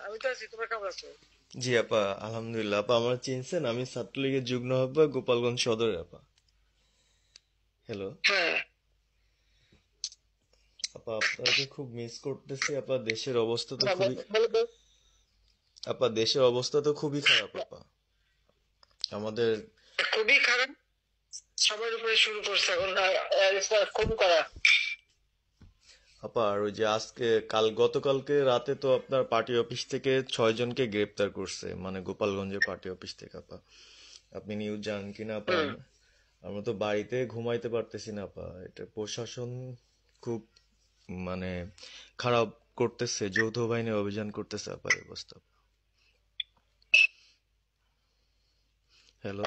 আমি তো আছি, তোমার কেমন আছো? জি আপা, আলহামদুলিল্লাহ। আপা আমার চিনছেন? আমি ছাত্রলীগের যুগ্ম আহ্বায়ক, গোপালগঞ্জ সদরে আপা। হ্যালো হ্যাঁ। আপা, আপনাকে খুব মিস করতেছি আপা। দেশের অবস্থা তো হ্যাঁ, খুবই বলো বলো। আপা, দেশের অবস্থা তো খুবই খারাপ আপা। আমাদের খুবই খারাপ। সবার উপরে শুরু করছে এখন খুব করা। আপা, আর ওই যে আজকে গতকালকে রাতে তো আপনার পার্টি অফিস থেকে 6 জনকে গ্রেপ্তার করছে, মানে গোপালগঞ্জের পার্টি অফিস থেকে আপা। আপনি নিউজ জানেন কিনা আপা? হুম। আমরা তো বাড়িতে ঘুমাইতে পারতেছি না আপা। এটা প্রশাসন খুব মানে খারাপ করতেছে, যৌথ বাহিনী অভিযান করতেছে আপা, এই অবস্থা। হ্যালো।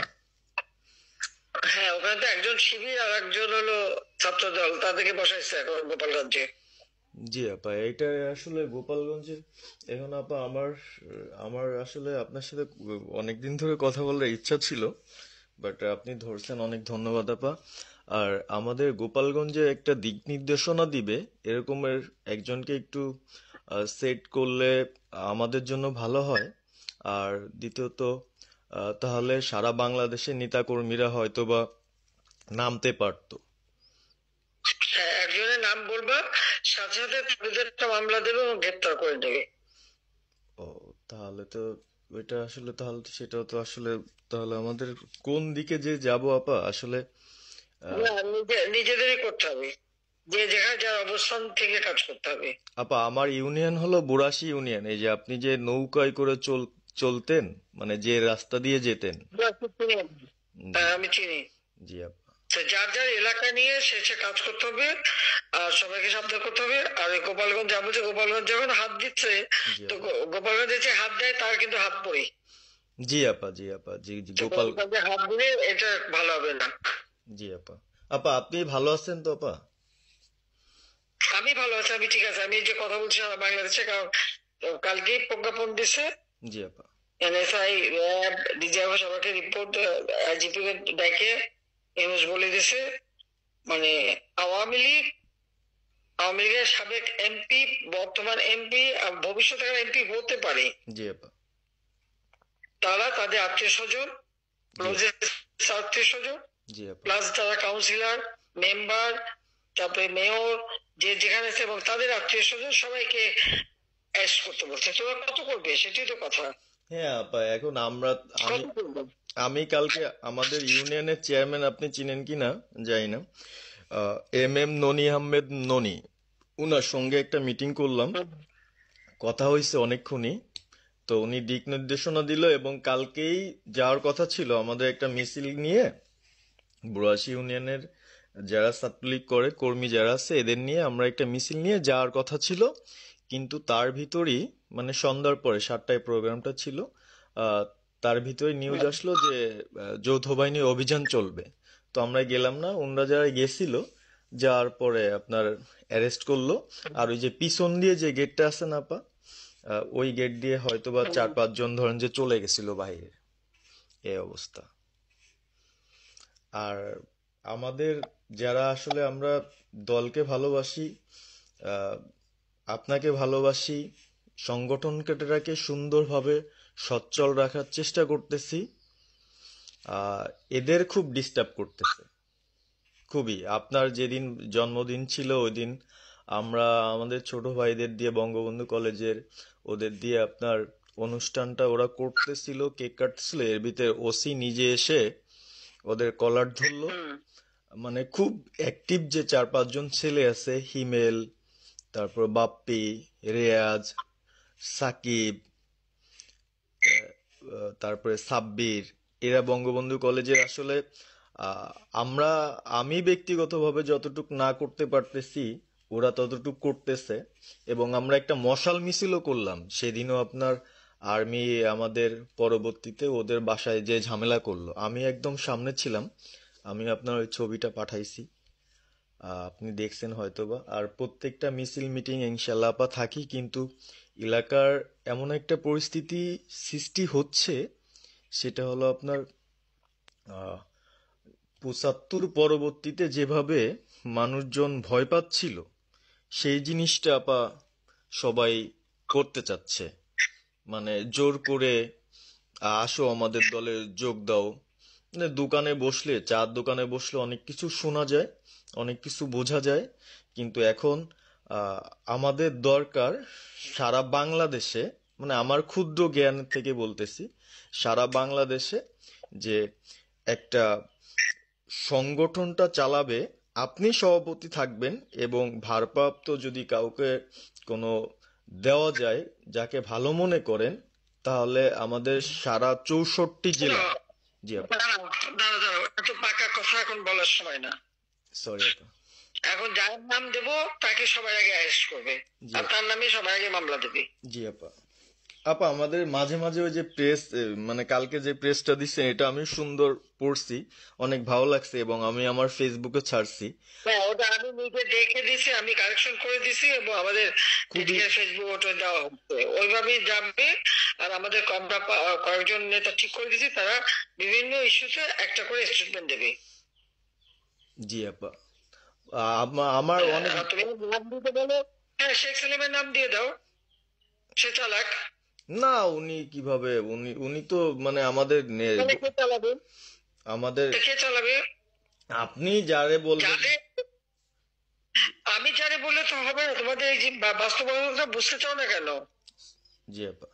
হ্যাঁ, ওখানে তো একজন শিবির আর একজন হলো ছাত্র দল, তাদেরকে বসাইছে এখন গোপালগঞ্জে। জি আপা, এটা আসলে গোপালগঞ্জের এখন আপা আমার আমার আসলে আপনার সাথে অনেকদিন ধরে কথা বলার ইচ্ছা ছিল, বাট আপনি ধরছেন, অনেক ধন্যবাদ আপা। আর আমাদের গোপালগঞ্জে একটা দিক নির্দেশনা দিবে এরকমের একজনকে একটু সেট করলে আমাদের জন্য ভালো হয়। আর দ্বিতীয়ত তাহলে সারা বাংলাদেশের নেতাকর্মীরা হয়তোবা নামতে পারতো। হ্যাঁ, একজনের নাম বলবা, সাথে সাথে তাদের একটা মামলা দেবে এবং গ্রেপ্তার করে নেবে। ও, তাহলে তো ওইটা আসলে, তাহলে তো সেটাও তো আসলে, তাহলে আমাদের কোন দিকে যে যাব আপা আসলে? আহ, না, নিজেদেরই করতে হবে। যে যেখানে যার অবস্থান থেকে কাজ করতে হবে। আপা, আমার ইউনিয়ন হলো বুড়াশি ইউনিয়ন। এই যে আপনি যে নৌকায় করে চলতেন, মানে যে রাস্তা দিয়ে যেতেন। জি। হ্যাঁ, আমি চিনি। জি আপা। তো যার যার এলাকা নিয়ে সে সে কাজ করতে হবে, আর সবাইকে সাবধান করতে হবে। আর এই গোপালগঞ্জ যা বলছে, গোপালগঞ্জ যখন হাত দিচ্ছে, জি তো আপা। গোপালগঞ্জে যে হাত দেয় তার কিন্তু হাত পড়ে। জি আপা। জি আপা। জি জি তো গোপাল। গোপালগঞ্জে হাত দিলে এটা ভালো হবে না। জি আপা। আপা, আপনি ভালো আছেন তো আপা? আমি ভালো আছি, আমি ঠিক আছে। আমি এই যে কথা বলছি সারা বাংলাদেশে, কারণ কালকেই প্রজ্ঞাপন দিছে। জি আপা। এনএসআই, র্যাব, ডিজিএফ সবাইকে রিপোর্ট, আইজিপি কে ডেকে এমএস বলে দিছে, মানে আওয়ামী লীগ, আওয়ামী লীগের সাবেক এমপি, বর্তমান এমপি, ভবিষ্যতে এমপি হতে পারে, জি আপা। তারা তাদের আত্মীয় স্বজন, জি ক্লোজেস্ট আত্মীয় স্বজন, জি আপা। প্লাস যারা কাউন্সিলর, মেম্বার, তারপরে মেয়র, যে যেখানে আছে, এবং তাদের আত্মীয় স্বজন সবাইকে অ্যারেস্ট করতে বলছে। তোরা কত করবে, সেটাই তো কথা। হ্যাঁ আপা, এখন আমরা, আমি কত করবে? আমি কালকে আমাদের ইউনিয়নের চেয়ারম্যান, আপনি চিনেন কি না জানি না, এম এম ননি আহমেদ ননি, উনার সঙ্গে একটা মিটিং করলাম। কথা হয়েছে অনেকক্ষণই। তো উনি দিক নির্দেশনা দিল এবং কালকেই যাওয়ার কথা ছিল আমাদের একটা মিছিল নিয়ে, বুড়াশি ইউনিয়নের যারা ছাত্রলীগ করে কর্মী যারা আছে এদের নিয়ে আমরা একটা মিছিল নিয়ে যাওয়ার কথা ছিল। কিন্তু তার ভিতরই, মানে সন্ধ্যার পরে 7টায় প্রোগ্রামটা ছিল, আহ, তার ভিতরে নিউজ আসলো যে যৌথ বাহিনী অভিযান চলবে। তো আমরা গেলাম না। ওনরা যারা গেছিল, যাওয়ার পরে আপনার অ্যারেস্ট করলো। আর ওই যে পিছন দিয়ে যে গেটটা আছে না আপা, ওই গেট দিয়ে হয়তোবা 4-5 জন ধরেন যে চলে গেছিল বাইরে। এই অবস্থা। আর আমাদের যারা আসলে আমরা দলকে ভালোবাসি, আহ, আপনাকে ভালোবাসি, সংগঠনটাকে সুন্দরভাবে সচ্ছল রাখার চেষ্টা করতেছি, আহ, এদের খুব ডিস্টার্ব করতেছে খুবই। আপনার যেদিন জন্মদিন ছিল ওই দিন আমরা আমাদের ছোট ভাইদের দিয়ে, বঙ্গবন্ধু কলেজের ওদের দিয়ে আপনার অনুষ্ঠানটা ওরা করতেছিল, কেক কাটছিল, এর ভিতরে ওসি নিজে এসে ওদের কলার ধরলো। হুম। মানে খুব অ্যাক্টিভ যে 4-5 জন ছেলে আছে, হিমেল, তারপর বাপ্পি, রেয়াজ, সাকিব, তারপরে সাব্বির, এরা বঙ্গবন্ধু কলেজের আসলে, আহ, আমরা আমি ব্যক্তিগতভাবে যতটুক না করতে পারতেছি ওরা ততটুক করতেছে। এবং আমরা একটা মশাল মিছিলও করলাম সেদিনও আপনার। আর্মি আমাদের পরবর্তীতে ওদের বাসায় যে ঝামেলা করলো, আমি একদম সামনে ছিলাম। আমি আপনার ওই ছবিটা পাঠাইছি, আপনি দেখছেন হয়তোবা। আর প্রত্যেকটা মিছিল মিটিং ইনশাল্লাহ আপা থাকি, কিন্তু এলাকার এমন একটা পরিস্থিতি সৃষ্টি হচ্ছে, সেটা হলো আপনার 75 পরবর্তীতে যেভাবে মানুষজন ভয় পাচ্ছিল, সেই জিনিসটা আপা সবাই করতে চাচ্ছে। মানে জোর করে আসো আমাদের দলে যোগ দাও, মানে দোকানে বসলে, চার দোকানে বসলে অনেক কিছু শোনা যায়, অনেক কিছু বোঝা যায়। কিন্তু এখন আহ, আমাদের দরকার সারা বাংলাদেশে, মানে আমার ক্ষুদ্র জ্ঞান থেকে বলতেছি, সারা বাংলাদেশে যে একটা সংগঠনটা চালাবে, আপনি সভাপতি থাকবেন, এবং ভারপ্রাপ্ত যদি কাউকে কোনো দেওয়া যায় যাকে ভালো মনে করেন, তাহলে আমাদের সারা 64 জেলা। জি আপা। দাঁড়াও, দাঁড়াও, দাঁড়াও, এত পাকা কথা এখন বলার সময় না। সরি আপা। এখন যার নাম দেব তাকে সবার আগে অ্যারেস্ট করবে, জি আর আপা। তার নামে সবার আগে মামলা দেবে। জি আপা। আপা আমাদের মাঝে মাঝে ওই যে প্রেস, মানে কালকে যে প্রেসটা দিচ্ছেন এটা আমি সুন্দর পড়ছি, অনেক ভালো লাগছে, এবং আমি আমার ফেসবুকে ছাড়ছি। হ্যাঁ, ওটা আমি নিজে দেখে দিছি, আমি কারেকশন করে দিছি, এবং আমাদের খুবই। ফেসবুক ওটা দেওয়া হচ্ছে, ওইভাবেই যাবে। আর আমাদের আমরা কয়েকজন নেতা ঠিক করে দিছি, তারা বিভিন্ন ইস্যুতে একটা করে স্টেটমেন্ট দেবে। জি আপা। আমার অনেক। আর তুমি নাম দিতে বলো, হ্যাঁ শেখ সেলিমের নাম দিয়ে দাও, সে চালাক। না, উনি কিভাবে, উনি উনি তো মানে আমাদের তাহলে কে চালাবে? আমাদের তা কে চালাবে? আপনি যারে বলবেন। যাদের, আমি যারে বললে তো হবে না, তোমাদের এই যে বাস্তবতা বুঝতে চাও না কেন? জি আপা।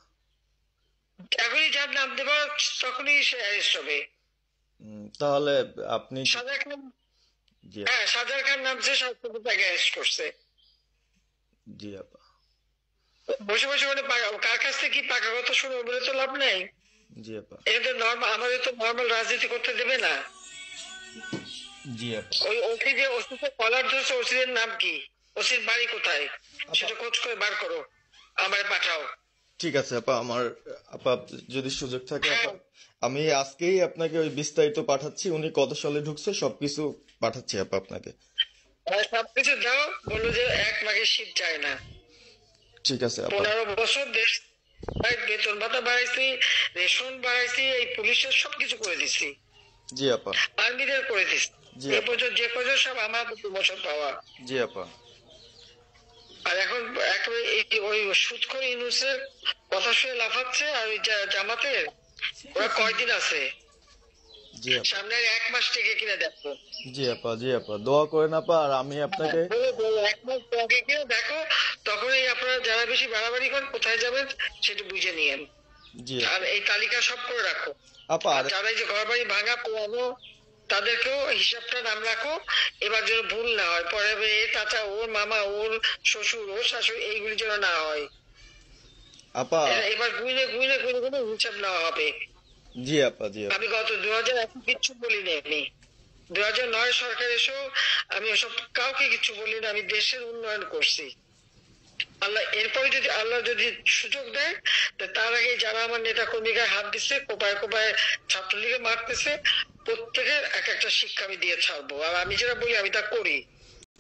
এখনই যার নাম দেবা তখনই সে অ্যারেস্ট হবে। তাহলে আপনি। সাজার খান, জি আপা। হ্যাঁ সাজার খান নামছে, সবকিছু তাকে অ্যারেস্ট করছে। জি আপা। বসে বসে মানে কার কাছ থেকে কি পাকা কথা শুনে বলে তো লাভ নেই। জি আপা। এটা তো নর্মাল, আমাদের তো নর্মাল রাজনীতি করতে দেবে না। জি আপা। ওই ওসি যে ওসিকে কলার ধরছে, ওসিদের নাম কি, ওসির বাড়ি কোথায়, আপা সেটা খোঁজ করে বার করো, আমায় পাঠাও। ঠিক আছে আপা, আপা যদি সুযোগ থাকে হ্যাঁ, আপা, আমি আজকেই আপনাকে ওই বিস্তারিত পাঠাচ্ছি, উনি কত সালে ঢুকছে সবকিছু পাঠাচ্ছি আপা আপনাকে। সবকিছু দাও, বললো যে এক মাঘের শীত যায় না। ঠিক আছে আপা। 15 বছর দেশ, বেতন ভাতা বাড়াইছি, রেশন বাড়াইছি, এই পুলিশের সবকিছু করে দিছি, জি আপা। আর্মিদের করে দিছি। জি এই আপা। পর্যন্ত যে পর্যন্ত সব আমার প্রমোশন পাওয়া। জি আপা। আর এখন একেবারে এই ওই সুদখোর ইউনূসের কথা শুনে লাফাচ্ছে, আর ওই জামাতের, ওরা কয়দিন আছে, জি আপা। সামনে আর 1 মাস থেকে কিনা দেখো। জি আপা। জি আপা, দোয়া করেন আপা, আর আমি আপনাকে। বলো বলো, 1 মাস আগে কিনা দেখো, তখনই আপনারা যারা বেশি বাড়াবাড়ি করেন কোথায় যাবেন সেটা বুঝে নিয়েন। জি আর এই তালিকা সব করে রাখো। আপা। আর আর যারা এই যে ঘর বাড়ি ভাঙা পোড়ানো, তাদেরকেও হিসাবটা নাম রাখো, এবার যেন ভুল না হয়, পরে এ চাচা, ওর মামা, ওর শ্বশুর, ওর শাশুড়ি, এইগুলি যেন না হয়। আপা। এবার গুইনে গুইনে গুইনে গুইনে হিসাব নেওয়া হবে। জি আপা। জি আপা। আমি গত 2001 কিচ্ছু বলিনি, আমি 2009 সরকার এসেও আমি ওসব কাউকে কিছু বলিনি, আমি দেশের উন্নয়ন করছি। আল্লাহ এরপরে যদি আল্লাহ যদি সুযোগ দেয়, তার আগে যারা আমার নেতা কর্মীকে হাত দিচ্ছে, কোপায় কোপায় ছাত্রলীগে মারতেছে, প্রত্যেকের এক একটা শিক্ষা আমি দিয়ে ছাড়বো। আর আমি যেটা বলি আমি তা করি।